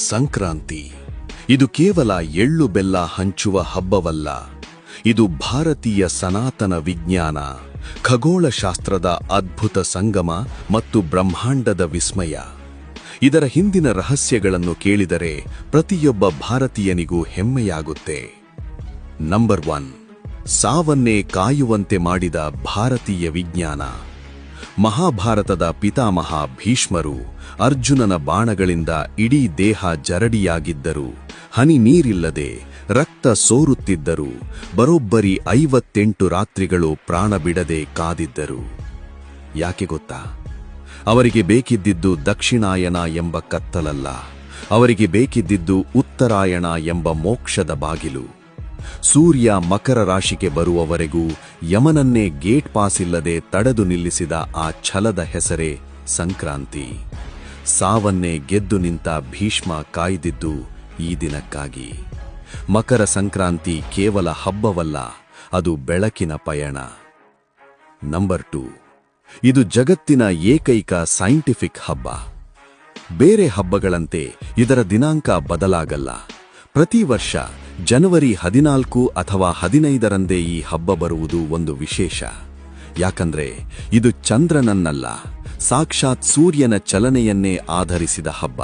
ಸಂಕ್ರಾಂತಿ ಇದು ಕೇವಲ ಎಳ್ಳು ಬೆಲ್ಲ ಹಂಚುವ ಹಬ್ಬವಲ್ಲ. ಇದು ಭಾರತೀಯ ಸನಾತನ ವಿಜ್ಞಾನ, ಖಗೋಳಶಾಸ್ತ್ರದ ಅದ್ಭುತ ಸಂಗಮ ಮತ್ತು ಬ್ರಹ್ಮಾಂಡದ ವಿಸ್ಮಯ. ಇದರ ಹಿಂದಿನ ರಹಸ್ಯಗಳನ್ನು ಕೇಳಿದರೆ ಪ್ರತಿಯೊಬ್ಬ ಭಾರತೀಯನಿಗೂ ಹೆಮ್ಮೆಯಾಗುತ್ತೆ. ನಂಬರ್ 1, ಸಾವನ್ನೇ ಕಾಯುವಂತೆ ಮಾಡಿದ ಭಾರತೀಯ ವಿಜ್ಞಾನ. ಮಹಾಭಾರತದ ಪಿತಾಮಹ ಭೀಷ್ಮರು ಅರ್ಜುನನ ಬಾಣಗಳಿಂದ ಇಡೀ ದೇಹ ಜರಡಿಯಾಗಿದ್ದರು, ಹನಿ ನೀರಿಲ್ಲದೆ ರಕ್ತ ಸೋರುತ್ತಿದ್ದರು. ಬರೋಬ್ಬರಿ 58 ರಾತ್ರಿಗಳು ಪ್ರಾಣ ಬಿಡದೆ ಕಾದಿದ್ದರು. ಯಾಕೆ ಗೊತ್ತಾ? ಅವರಿಗೆ ಬೇಕಿದ್ದಿದ್ದು ದಕ್ಷಿಣಾಯನ ಎಂಬ ಕತ್ತಲಲ್ಲ, ಅವರಿಗೆ ಬೇಕಿದ್ದಿದ್ದು ಉತ್ತರಾಯಣ ಎಂಬ ಮೋಕ್ಷದ ಬಾಗಿಲು. ಸೂರ್ಯ ಮಕರ ರಾಶಿಗೆ ಬರುವವರೆಗೂ ಯಮನನ್ನೇ ಗೇಟ್ ಪಾಸ್ ಇಲ್ಲದೆ ತಡೆದು ನಿಲ್ಲಿಸಿದ ಆ ಛಲದ ಹೆಸರೇ ಸಂಕ್ರಾಂತಿ. ಸಾವನ್ನೇ ಗೆದ್ದು ನಿಂತ ಭೀಷ್ಮ ಕಾಯ್ದಿದ್ದು ಈ ದಿನಕ್ಕಾಗಿ. ಮಕರ ಸಂಕ್ರಾಂತಿ ಕೇವಲ ಹಬ್ಬವಲ್ಲ, ಅದು ಬೆಳಕಿನ ಪಯಣ. ನಂಬರ್ 2, ಇದು ಜಗತ್ತಿನ ಏಕೈಕ ಸೈಂಟಿಫಿಕ್ ಹಬ್ಬ. ಬೇರೆ ಹಬ್ಬಗಳಂತೆ ಇದರ ದಿನಾಂಕ ಬದಲಾಗಲ್ಲ. ಪ್ರತಿ ವರ್ಷ ಜನವರಿ 14 ಅಥವಾ 15ರಂದೇ ಈ ಹಬ್ಬ ಬರುವುದು ಒಂದು ವಿಶೇಷ. ಯಾಕಂದ್ರೆ ಇದು ಚಂದ್ರನನ್ನಲ್ಲ, ಸಾಕ್ಷಾತ್ ಸೂರ್ಯನ ಚಲನೆಯನ್ನೇ ಆಧರಿಸಿದ ಹಬ್ಬ.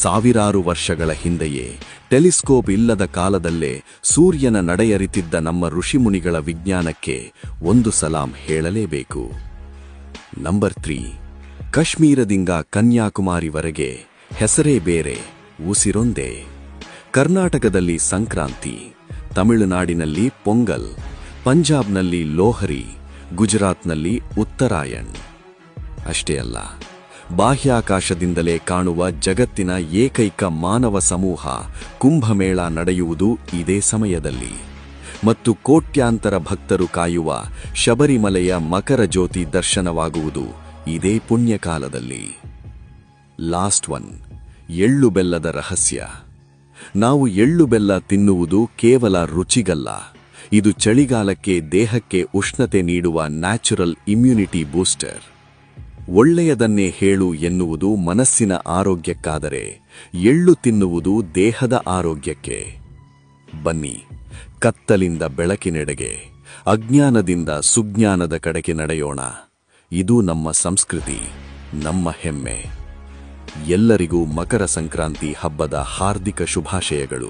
ಸಾವಿರಾರು ವರ್ಷಗಳ ಹಿಂದೆಯೇ ಟೆಲಿಸ್ಕೋಪ್ ಇಲ್ಲದ ಕಾಲದಲ್ಲೇ ಸೂರ್ಯನ ನಡೆಯರಿತಿದ್ದ ನಮ್ಮ ಋಷಿಮುನಿಗಳ ವಿಜ್ಞಾನಕ್ಕೆ ಒಂದು ಸಲಾಂ ಹೇಳಲೇಬೇಕು. ನಂಬರ್ 3, ಕಾಶ್ಮೀರದಿಂದ ಕನ್ಯಾಕುಮಾರಿವರೆಗೆ ಹೆಸರೇ ಬೇರೆ, ಉಸಿರೊಂದೇ. ಕರ್ನಾಟಕದಲ್ಲಿ ಸಂಕ್ರಾಂತಿ, ತಮಿಳುನಾಡಿನಲ್ಲಿ ಪೊಂಗಲ್, ಪಂಜಾಬ್ನಲ್ಲಿ ಲೋಹರಿ, ಗುಜರಾತ್ನಲ್ಲಿ ಉತ್ತರಾಯಣ್. ಅಷ್ಟೇ ಅಲ್ಲ, ಬಾಹ್ಯಾಕಾಶದಿಂದಲೇ ಕಾಣುವ ಜಗತ್ತಿನ ಏಕೈಕ ಮಾನವ ಸಮೂಹ ಕುಂಭಮೇಳ ನಡೆಯುವುದು ಇದೇ ಸಮಯದಲ್ಲಿ. ಮತ್ತು ಕೋಟ್ಯಾಂತರ ಭಕ್ತರು ಕಾಯುವ ಶಬರಿಮಲೆಯ ಮಕರ ಜ್ಯೋತಿ ದರ್ಶನವಾಗುವುದು ಇದೇ ಪುಣ್ಯಕಾಲದಲ್ಲಿ. ಲಾಸ್ಟ್ 1, ಎಳ್ಳು ಬೆಲ್ಲದ ರಹಸ್ಯ. ನಾವು ಎಳ್ಳು ಬೆಲ್ಲ ತಿನ್ನುವುದು ಕೇವಲ ರುಚಿಗಲ್ಲ, ಇದು ಚಳಿಗಾಲಕ್ಕೆ ದೇಹಕ್ಕೆ ಉಷ್ಣತೆ ನೀಡುವ ನ್ಯಾಚುರಲ್ ಇಮ್ಯುನಿಟಿ ಬೂಸ್ಟರ್. ಒಳ್ಳೆಯದನ್ನೇ ಹೇಳು ಎನ್ನುವುದು ಮನಸ್ಸಿನ ಆರೋಗ್ಯಕ್ಕಾದರೆ, ಎಳ್ಳು ತಿನ್ನುವುದು ದೇಹದ ಆರೋಗ್ಯಕ್ಕೆ. ಬನ್ನಿ, ಕತ್ತಲಿಂದ ಬೆಳಕಿನೆಡೆಗೆ, ಅಜ್ಞಾನದಿಂದ ಸುಜ್ಞಾನದ ಕಡೆಗೆ ನಡೆಯೋಣ. ಇದು ನಮ್ಮ ಸಂಸ್ಕೃತಿ, ನಮ್ಮ ಹೆಮ್ಮೆ. ಎಲ್ಲರಿಗೂ ಮಕರ ಸಂಕ್ರಾಂತಿ ಹಬ್ಬದ ಹಾರ್ದಿಕ ಶುಭಾಶಯಗಳು.